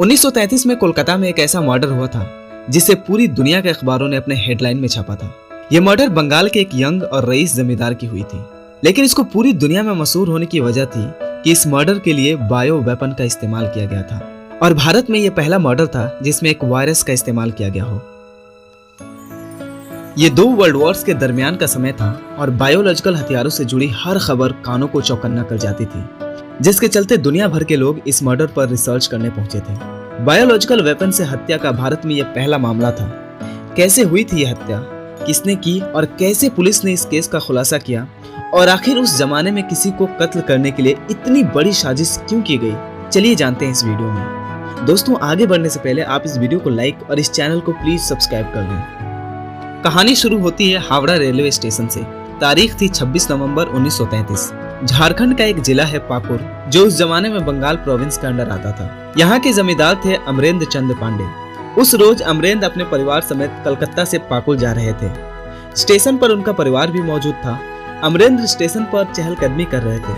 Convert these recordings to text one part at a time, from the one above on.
1933 में कोलकाता में एक ऐसा मर्डर हुआ था जिसे पूरी दुनिया के अखबारों ने अपने हेडलाइन में छापा था। यह मर्डर बंगाल के एक यंग और रईस जमींदार की हुई थी, लेकिन इसको पूरी दुनिया में मशहूर होने की वजह थी कि इस मर्डर के लिए बायो वेपन का इस्तेमाल किया गया था और भारत में यह पहला मर्डर था जिसमें एक वायरस का इस्तेमाल किया गया हो। ये 2 वर्ल्ड वॉर्स के दरमियान का समय था और बायोलॉजिकल हथियारों से जुड़ी हर खबर कानों को चौकन्ना कर जाती थी, जिसके चलते दुनिया भर के लोग इस मर्डर पर रिसर्च करने पहुंचे थे। बायोलॉजिकल वेपन से हत्या का भारत में यह पहला मामला था। कैसे हुई थी यह हत्या, किसने की और कैसे पुलिस ने इस केस का खुलासा किया और आखिर उस जमाने में किसी को कत्ल करने के लिए इतनी बड़ी साजिश क्यों की गई, चलिए जानते हैं इस वीडियो में। दोस्तों, आगे बढ़ने से पहले आप इस वीडियो को लाइक और इस चैनल को प्लीज सब्सक्राइब कर लें। कहानी शुरू होती है हावड़ा रेलवे स्टेशन से। तारीख थी 26 नवंबर 1933। झारखंड का एक जिला है पाकुर, जो उस जमाने में बंगाल प्रोविंस के अंडर आता था। यहाँ के जमींदार थे अमरेंद्र चंद पांडे। उस रोज अमरेंद्र अपने परिवार समेत कलकत्ता से पाकुर जा रहे थे। स्टेशन पर उनका परिवार भी मौजूद था। अमरेंद्र स्टेशन पर चहलकदमी कर रहे थे,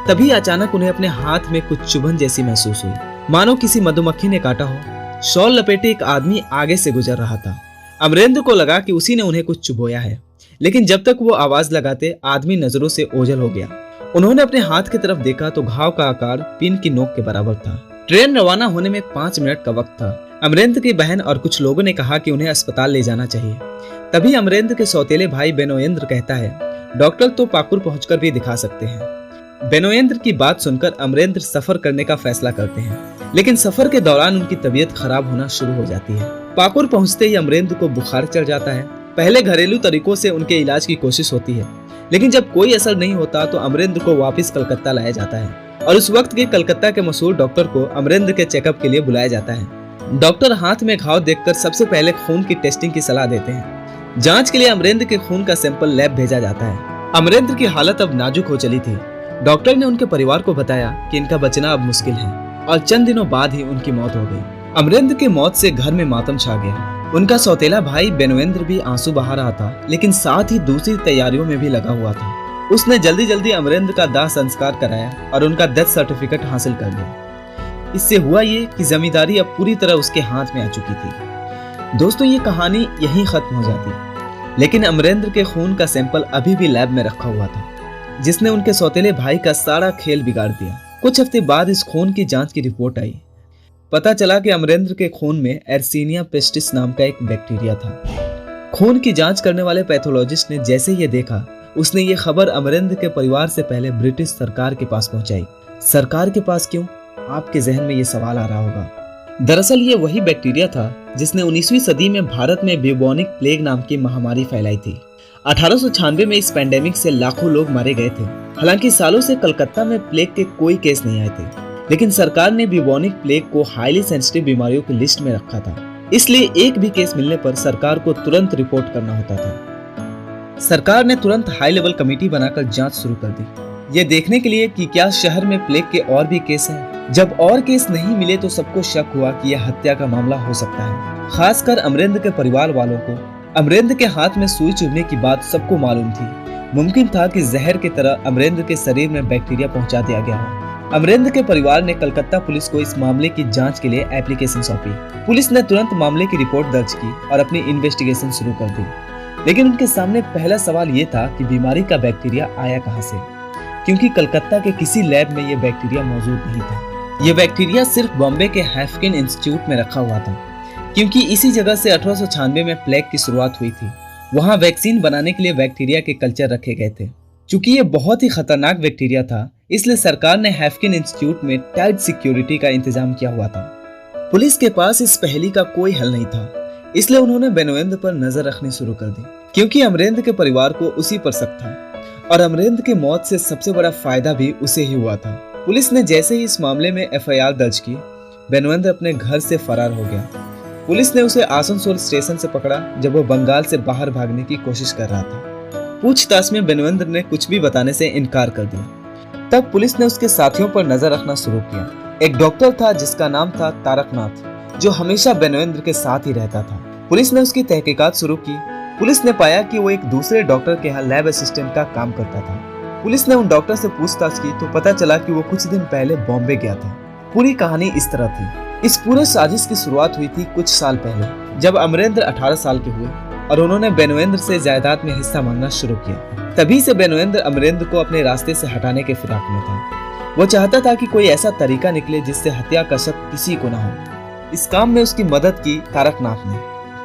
तभी अचानक उन्हें अपने हाथ में कुछ चुभन जैसी महसूस हुई, मानो किसी मधुमक्खी ने काटा हो। शॉल लपेटे एक आदमी आगे से गुजर रहा था। अमरेंद्र को लगा कि उसी ने उन्हें कुछ चुभोया है, लेकिन जब तक वो आवाज लगाते आदमी नजरों से ओझल हो गया। उन्होंने अपने हाथ की तरफ देखा तो घाव का आकार पिन की नोक के बराबर था। ट्रेन रवाना होने में 5 मिनट का वक्त था। अमरेंद्र की बहन और कुछ लोगों ने कहा कि उन्हें अस्पताल ले जाना चाहिए। तभी अमरेंद्र के सौतेले भाई बेनोएंद्र कहता है, डॉक्टर तो पाकुर पहुंचकर भी दिखा सकते हैं। बेनोएंद्र की बात सुनकर अमरेंद्र सफर करने का फैसला करते हैं, लेकिन सफर के दौरान उनकी तबीयत खराब होना शुरू हो जाती है। पाकुर पहुंचते ही अमरेंद्र को बुखार चढ़ जाता है। पहले घरेलू तरीकों से उनके इलाज की कोशिश होती है, लेकिन जब कोई असर नहीं होता तो अमरेंद्र को वापस कलकत्ता लाया जाता है और उस वक्त के कलकत्ता के मशहूर डॉक्टर को अमरेंद्र के चेकअप के लिए बुलाया जाता है। डॉक्टर हाथ में घाव देखकर सबसे पहले खून की टेस्टिंग की सलाह देते हैं। जांच के लिए अमरेंद्र के खून का सैंपल लैब भेजा जाता है। अमरेंद्र की हालत अब नाजुक हो चली थी। डॉक्टर ने उनके परिवार को बताया कि इनका बचना अब मुश्किल है और चंद दिनों बाद ही उनकी मौत हो गई। अमरेंद्र की मौत से घर में मातम छा गया। उनका सौतेला भाई बेनोएंद्र भी आंसू बहा रहा था, लेकिन साथ ही दूसरी तैयारियों में भी लगा हुआ था। उसने जल्दी जल्दी अमरेंद्र का दाह संस्कार कराया और उनका डेथ सर्टिफिकेट हासिल कर लिया। इससे हुआ ये कि जमींदारी अब पूरी तरह उसके हाथ में आ चुकी थी। दोस्तों, ये कहानी यहीं खत्म हो जाती, लेकिन अमरेंद्र के खून का सैंपल अभी भी लैब में रखा हुआ था, जिसने उनके सौतेले भाई का सारा खेल बिगाड़ दिया। कुछ हफ्ते बाद इस खून की जांच की रिपोर्ट आई। पता चला कि अमरेंद्र के खून में एर्सीनिया पेस्टिस नाम का एक बैक्टीरिया था। खून की जांच करने वाले पैथोलॉजिस्ट ने जैसे ये देखा, उसने ये खबर अमरेंद्र के परिवार से पहले ब्रिटिश सरकार के पास पहुंचाई। सरकार के पास क्यों? आपके जहन में ये सवाल आ रहा होगा। दरअसल ये वही बैक्टीरिया था जिसने 19वीं सदी में भारत में ब्यूबोनिक प्लेग नाम की महामारी फैलाई थी। 1896 में इस पैंडेमिक से लाखों लोग मारे गए थे। हालांकि सालों से कलकत्ता में प्लेग के कोई केस नहीं आए थे, लेकिन सरकार ने ब्यूबोनिक प्लेग को हाईली सेंसिटिव बीमारियों की लिस्ट में रखा था। इसलिए एक भी केस मिलने पर सरकार को तुरंत रिपोर्ट करना होता था। सरकार ने तुरंत हाई लेवल कमेटी बनाकर जांच शुरू कर दी, ये देखने के लिए कि क्या शहर में प्लेग के और भी केस हैं। जब और केस नहीं मिले तो सबको शक हुआ कि यह हत्या का मामला हो सकता है। खासकर अमरेंद्र के परिवार वालों को। अमरेंद्र के हाथ में सुई चुभने की बात सबको मालूम थी। मुमकिन था कि जहर की तरह अमरेंद्र के शरीर में बैक्टीरिया पहुंचा दिया गया हो। अमरेंद्र के परिवार ने कलकत्ता पुलिस को इस मामले की जांच के लिए एप्लीकेशन सौंपी। पुलिस ने तुरंत मामले की रिपोर्ट दर्ज की और अपनी इन्वेस्टिगेशन शुरू कर दी, लेकिन उनके सामने पहला सवाल ये था कि बीमारी का बैक्टीरिया आया कहां से, क्योंकि कलकत्ता के किसी लैब में यह बैक्टीरिया मौजूद नहीं था। यह बैक्टीरिया सिर्फ बॉम्बे के हैफकिन इंस्टीट्यूट में रखा हुआ था, क्योंकि इसी जगह से 1896 में प्लेग की शुरुआत हुई थी। वहां वैक्सीन बनाने के लिए बैक्टीरिया के कल्चर रखे गए थे। चूंकि ये बहुत ही खतरनाक बैक्टीरिया था, इसलिए सरकार ने हैफकिन इंस्टीट्यूट में टाइट सिक्योरिटी का इंतजाम किया हुआ था। पुलिस के पास इस पहेली का कोई हल नहीं था, इसलिए उन्होंने बेनोएंद्र पर नजर रखनी शुरू कर दी, क्योंकि अमरेंद्र के परिवार को उसी पर शक था और अमरेंद्र की मौत से सबसे बड़ा फायदा भी उसे ही हुआ था। पुलिस ने जैसे ही इस मामले में एफआईआर दर्ज की, बेनोएंद्र अपने घर से फरार हो गया। पुलिस ने उसे आसनसोल स्टेशन से पकड़ा जब वो बंगाल से बाहर भागने की कोशिश कर रहा था। पूछताछ में बेनोएंद्र ने कुछ भी बताने से इनकार कर दिया। तब पुलिस ने उसके साथियों पर नजर रखना शुरू किया। एक डॉक्टर था जिसका नाम था तारकनाथ, जो हमेशा बेनोएंद्र के साथ ही रहता था। पुलिस ने उसकी तहकीकात शुरू की। पुलिस ने पाया कि वो एक दूसरे डॉक्टर के यहाँ लैब असिस्टेंट का काम करता था। पुलिस ने उन डॉक्टर से पूछताछ की तो पता चला कि वो कुछ दिन पहले बॉम्बे गया था। पूरी कहानी इस तरह थी। इस पूरे साजिश की शुरुआत हुई थी कुछ साल पहले, जब अमरेंद्र 18 साल के हुए और उन्होंने बेनोएंद्र से जायदाद में हिस्सा मांगना शुरू किया। तभी से बेनोएंद्र अमरेंद्र को अपने रास्ते से हटाने के फिराक में था। वो चाहता था कि कोई ऐसा तरीका निकले जिससे हत्या का शक किसी को न हो। इस काम में उसकी मदद की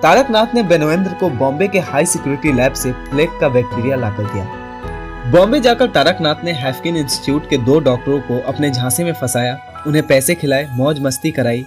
तारकनाथ ने बेनोएंद्र को बॉम्बे के हाई सिक्योरिटी लैब से प्लेग का बैक्टीरिया लाकर दिया। बॉम्बे जाकर तारकनाथ ने हैफकिन इंस्टीट्यूट के 2 डॉक्टरों को अपने झांसे में फंसाया, उन्हें पैसे खिलाए, मौज मस्ती कराई।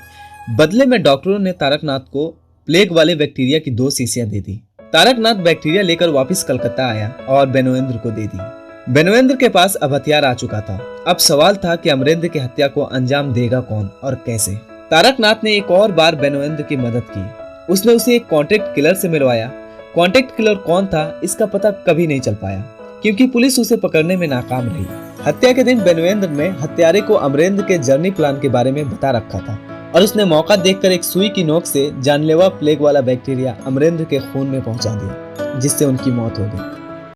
बदले में डॉक्टरों ने तारकनाथ को प्लेग वाले बैक्टीरिया की 2 शीशियां दे दी। तारकनाथ बैक्टीरिया लेकर वापस कलकत्ता आया और बेनोएंद्र को दे दी। बेनोएंद्र के पास अब हथियार आ चुका था। अब सवाल था कि अमरेंद्र की हत्या को अंजाम देगा कौन और कैसे। तारकनाथ ने एक और बार बेनोएंद्र की मदद की। उसने उसे एक कॉन्ट्रैक्ट किलर से मिलवाया। कॉन्ट्रैक्ट किलर कौन था इसका पता कभी नहीं चल पाया, क्योंकि पुलिस उसे पकड़ने में नाकाम रही। हत्या के दिन बेनोएंद्र ने हत्यारे को अमरेंद्र के जर्नी प्लान के बारे में बता रखा था और उसने मौका देखकर एक सुई की नोक से जानलेवा प्लेग वाला बैक्टीरिया अमरेंद्र के खून में पहुंचा दिया, जिससे उनकी मौत हो गई।